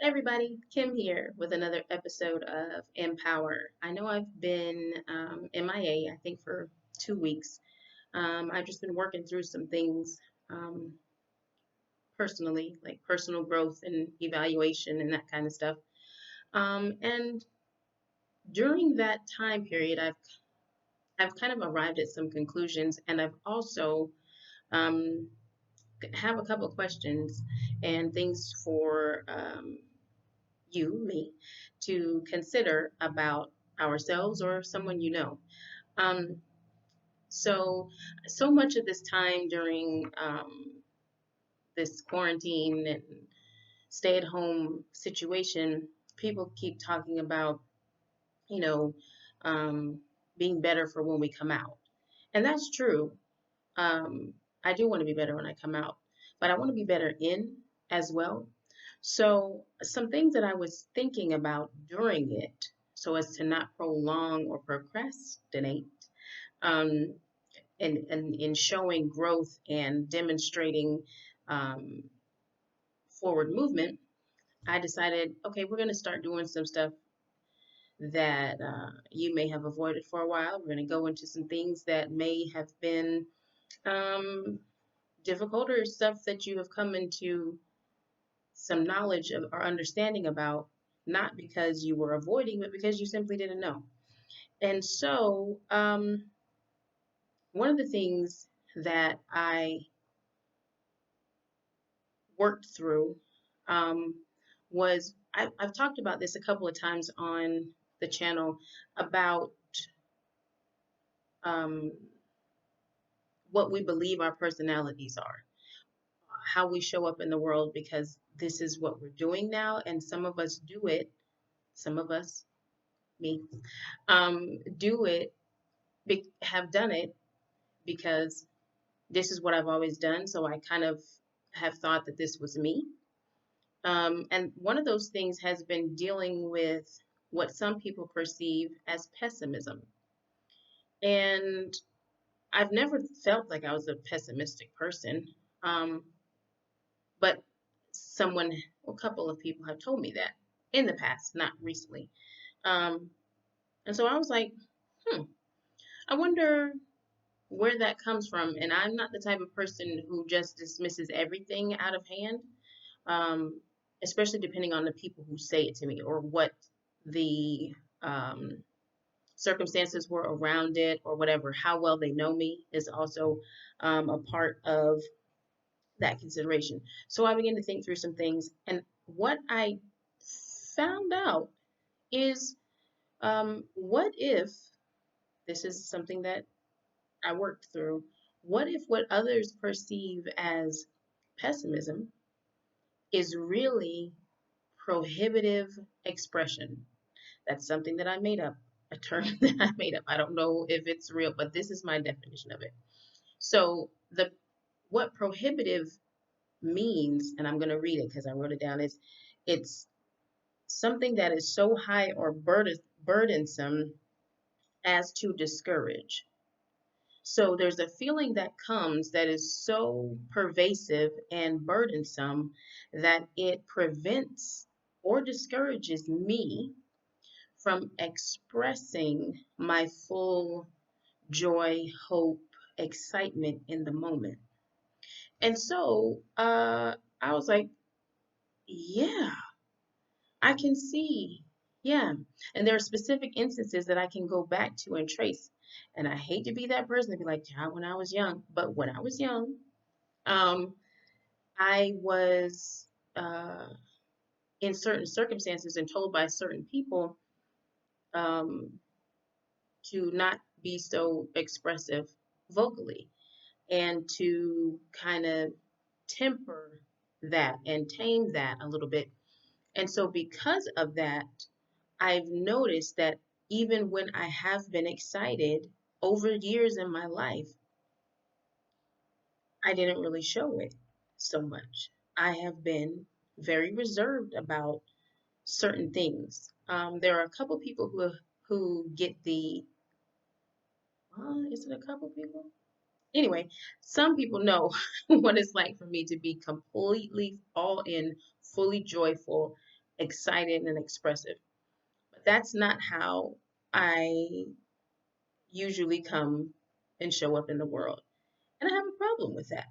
Everybody, Kim here with another episode of mpowHer. I know I've been MIA, I think for 2 weeks. I've just been working through some things um, personally, like personal growth and evaluation and that kind of stuff. And during that time period, I've kind of arrived at some conclusions, and I've also um, have a couple of questions and things for me, to consider about ourselves or someone you know. Um, so much of this time during this quarantine and stay at home situation, people keep talking about, you know, um, being better for when we come out. And that's true. Um, I do want to be better when I come out, but I want to be better in as well. So, some things that I was thinking about during it, so as to not prolong or procrastinate, um, and in showing growth and demonstrating um, forward movement, I decided, okay, we're going to start doing some stuff that you may have avoided for a while. We're going to go into some things that may have been um, difficult or stuff that you have come into some knowledge of or understanding about, not because you were avoiding, but because you simply didn't know. And so, one of the things that I worked through um, was I've talked about this a couple of times on the channel about um, what we believe our personalities are, how we show up in the world, because this is what we're doing now, and some of us do it, some of us, me, do it, have done it because this is what I've always done. So I kind of have thought that this was me. And one of those things has been dealing with what some people perceive as pessimism. And I've never felt like I was a pessimistic person. Um, but someone, a couple of people have told me that in the past, not recently. Um, and so I was like, hmm, I wonder where that comes from. And I'm not the type of person who just dismisses everything out of hand, um, especially depending on the people who say it to me or what the circumstances were around it or whatever. How well they know me is also a part of that consideration. So I began to think through some things, and what I found out is, what if this is something that I worked through? What if what others perceive as pessimism is really prohibitive expression? That's something that I made up, a term that I made up. I don't know if it's real, but this is my definition of it. So the what prohibitive means, and I'm going to read it because I wrote it down, is it's something that is so high or burdensome as to discourage. So there's a feeling that comes that is so pervasive and burdensome that it prevents or discourages me from expressing my full joy, hope, excitement in the moment. And so I was like, yeah, I can see. Yeah. And there are specific instances that I can go back to and trace. And I hate to be that person to be like, "Child, when I was young." But when I was young, um, I was uh, in certain circumstances and told by certain people um, to not be so expressive vocally and to kind of temper that and tame that a little bit. And so, because of that, I've noticed that even when I have been excited over years in my life, I didn't really show it so much. I have been very reserved about certain things. There are a couple people who get the, is it a couple people? Anyway, some people know what it's like for me to be completely all in, fully joyful, excited and expressive. But that's not how I usually come and show up in the world. And I have a problem with that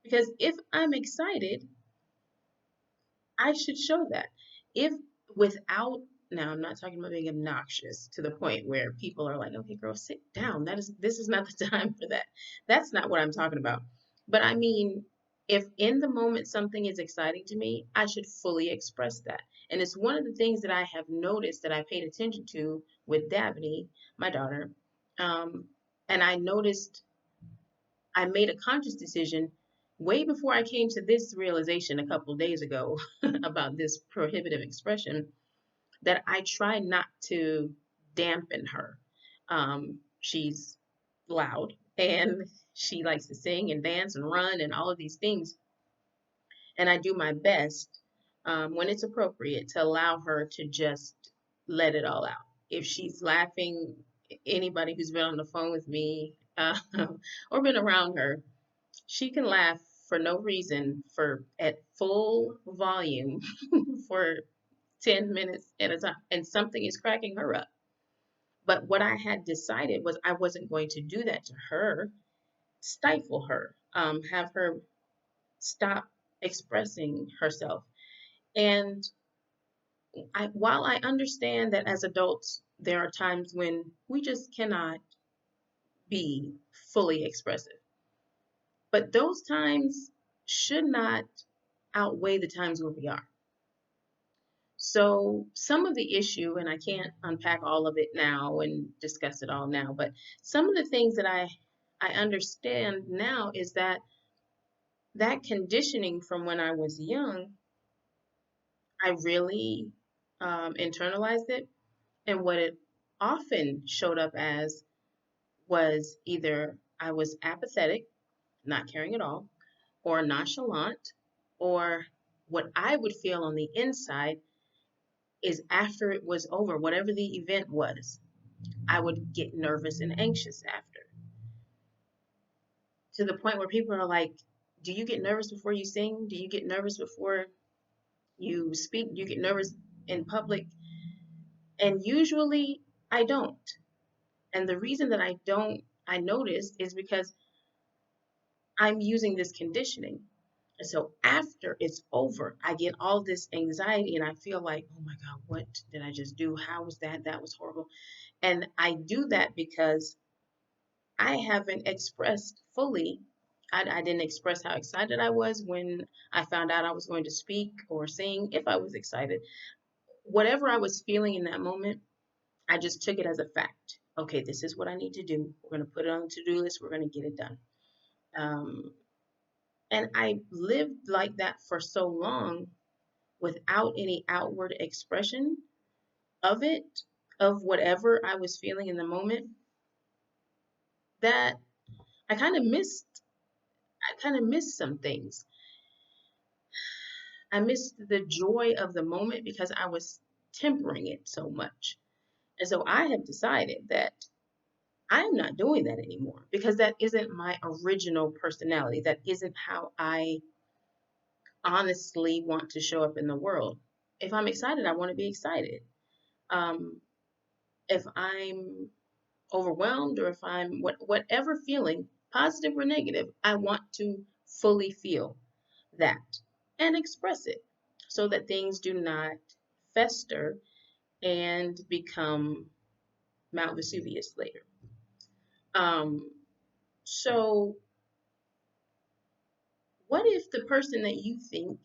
because if I'm excited, I should show that. If without now, I'm not talking about being obnoxious to the point where people are like, okay, girl, sit down. This is not the time for that. That's not what I'm talking about. But I mean, if in the moment something is exciting to me, I should fully express that. And it's one of the things that I have noticed that I paid attention to with Dabney, my daughter. Um, and I noticed I made a conscious decision way before I came to this realization a couple of days ago about this prohibitive expression that I try not to dampen her. She's loud and she likes to sing and dance and run and all of these things. And I do my best when it's appropriate to allow her to just let it all out. If she's laughing, anybody who's been on the phone with me or been around her, she can laugh for no reason for at full volume for 10 minutes at a time, and something is cracking her up. But what I had decided was I wasn't going to do that to her, stifle her, have her stop expressing herself. And while I understand that as adults, there are times when we just cannot be fully expressive, but those times should not outweigh the times where we are. So some of the issue, and I can't unpack all of it now and discuss it all now, but some of the things that I understand now is that that conditioning from when I was young, I really internalized it, and what it often showed up as was either I was apathetic, not caring at all, or nonchalant, or what I would feel on the inside is after it was over, whatever the event was, I would get nervous and anxious after, to the point where people are like, do you get nervous before you sing? Do you get nervous before you speak? Do you get nervous in public? And usually I don't. And the reason that I don't, I noticed, is because I'm using this conditioning. And so after it's over, I get all this anxiety and I feel like, oh my God, what did I just do? How was that? That was horrible. And I do that because I haven't expressed fully. I didn't express how excited I was when I found out I was going to speak or sing, if I was excited. Whatever I was feeling in that moment, I just took it as a fact. Okay, this is what I need to do. We're going to put it on the to do list. We're going to get it done. Um, and I lived like that for so long without any outward expression of it, of whatever I was feeling in the moment, that I kind of missed. I kind of missed some things. I missed the joy of the moment because I was tempering it so much. And so I have decided that I'm not doing that anymore because that isn't my original personality. That isn't how I honestly want to show up in the world. If I'm excited, I want to be excited. Um, if I'm overwhelmed or if I'm whatever feeling, positive or negative, I want to fully feel that and express it so that things do not fester and become Mount Vesuvius later. Um, so, what if the person that you think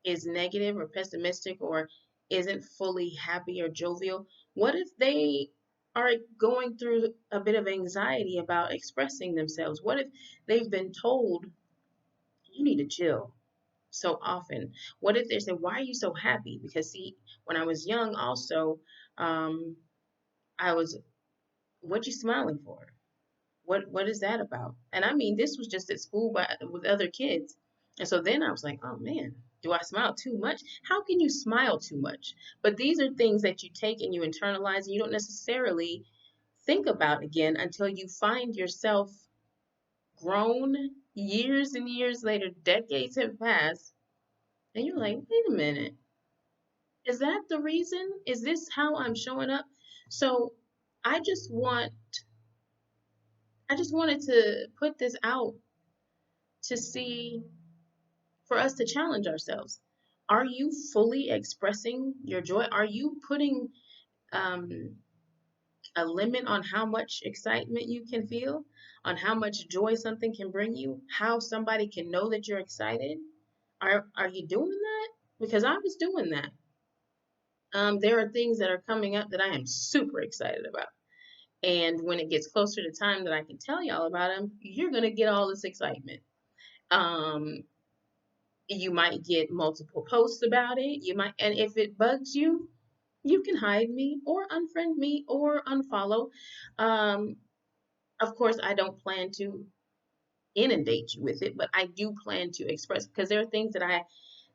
is negative or pessimistic or isn't fully happy or jovial, what if they are going through a bit of anxiety about expressing themselves? What if they've been told you need to chill so often? What if they say, why are you so happy? Because see, when I was young also, um, I was, what you smiling for? What is that about? And I mean, this was just at school with other kids. And so then I was like, oh man, do I smile too much? How can you smile too much? But these are things that you take and you internalize and you don't necessarily think about again until you find yourself grown years and years later, decades have passed, and you're like, wait a minute. Is that the reason? Is this how I'm showing up? So I just want I just wanted to put this out to see, for us to challenge ourselves. Are you fully expressing your joy? Are you putting um, a limit on how much excitement you can feel, on how much joy something can bring you, how somebody can know that you're excited? Are you doing that? Because I was doing that. There are things that are coming up that I am super excited about. And when it gets closer to time that I can tell y'all about them, you're gonna get all this excitement. Um, you might get multiple posts about it. You might, and if it bugs you, you can hide me or unfriend me or unfollow. Um, of course, I don't plan to inundate you with it, but I do plan to express, because there are things that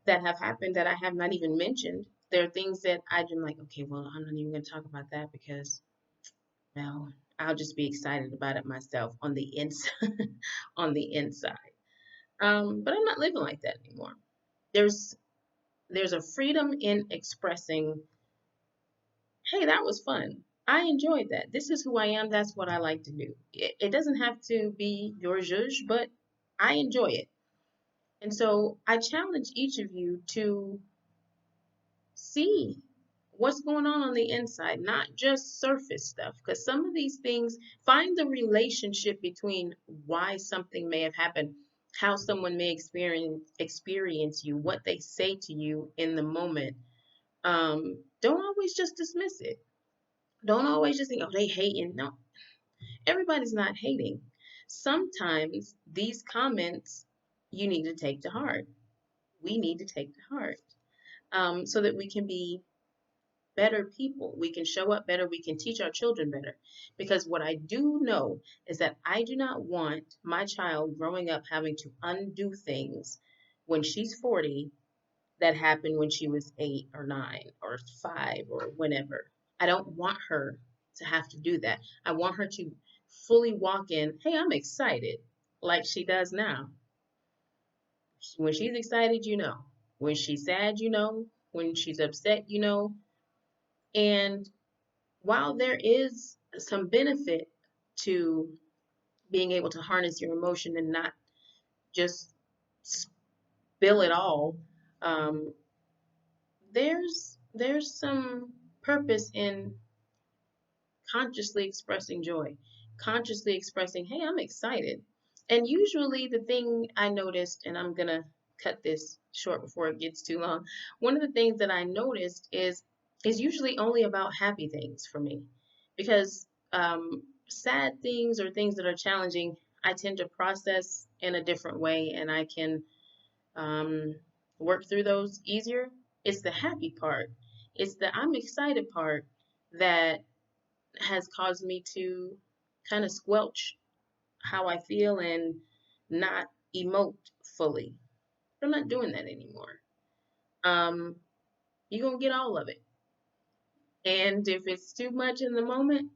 have happened that I have not even mentioned. There are things that I'm like, okay, well, I'm not even going to talk about that because, well, I'll just be excited about it myself on the inside. On the inside. But I'm not living like that anymore. There's there's a freedom in expressing, hey, that was fun. I enjoyed that. This is who I am. That's what I like to do. It doesn't have to be your zhuzh, but I enjoy it. And so I challenge each of you to see what's going on the inside, not just surface stuff. Because some of these things, find the relationship between why something may have happened, how someone may experience you, what they say to you in the moment. Don't always just dismiss it. Don't always just think, oh, they hating. No, everybody's not hating. Sometimes these comments you need to take to heart. We need to take to heart, so that we can be better people. We can show up better. We can teach our children better. Because what I do know is that I do not want my child growing up having to undo things when she's 40 that happened when she was 8 or 9 or 5 or whenever. I don't want her to have to do that. I want her to fully walk in, hey, I'm excited, like she does now. When she's excited, you know. When she's sad, you know. When she's upset, you know. And while there is some benefit to being able to harness your emotion and not just spill it all, um, there's some purpose in consciously expressing joy, consciously expressing, hey, I'm excited. And usually, the thing I noticed, and I'm gonna cut this short before it gets too long. One of the things that I noticed is usually only about happy things for me, because sad things or things that are challenging, I tend to process in a different way, and I can um, work through those easier. It's the happy part, it's the I'm excited part that has caused me to kind of squelch how I feel and not emote fully. I'm not doing that anymore. Um, you're gonna get all of it. And if it's too much in the moment,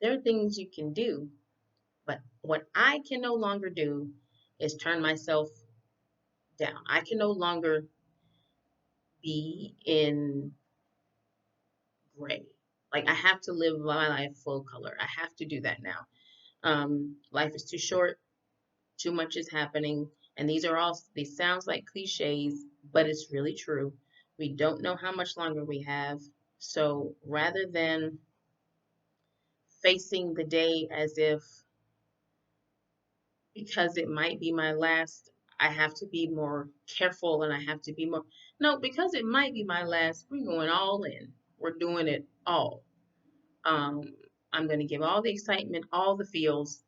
there are things you can do. But what I can no longer do is turn myself down. I can no longer be in gray. Like, I have to live my life full color. I have to do that now. Life is too short. Too much is happening. And these sounds like cliches, but it's really true. We don't know how much longer we have. So rather than facing the day as if, because it might be my last, I have to be more careful and I have to be more, no, because it might be my last, we're going all in. We're doing it all. Um, I'm going to give all the excitement, all the feels,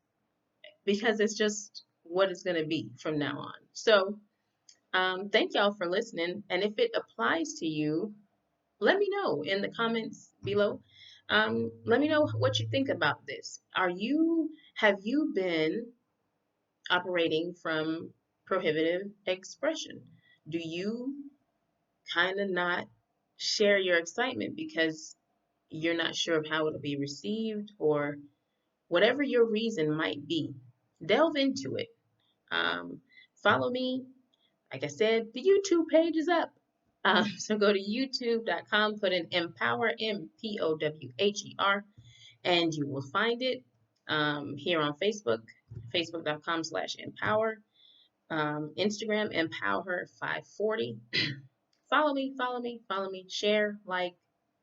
because it's just what it's going to be from now on. So, thank y'all for listening. And if it applies to you, let me know in the comments below. Let me know what you think about this. Have you been operating from prohibitive expression? Do you kind of not share your excitement because you're not sure of how it'll be received, or whatever your reason might be? Delve into it. Um, Follow me. Like I said, the YouTube page is up. So go to youtube.com, put in mpowHer, mpowHer, and you will find it. Here on Facebook, facebook.com/mpowHer, Instagram, mpowHer540. Follow me, follow me, follow me, share, like,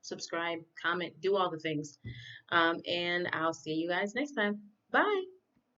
subscribe, comment, do all the things. And I'll see you guys next time. Bye.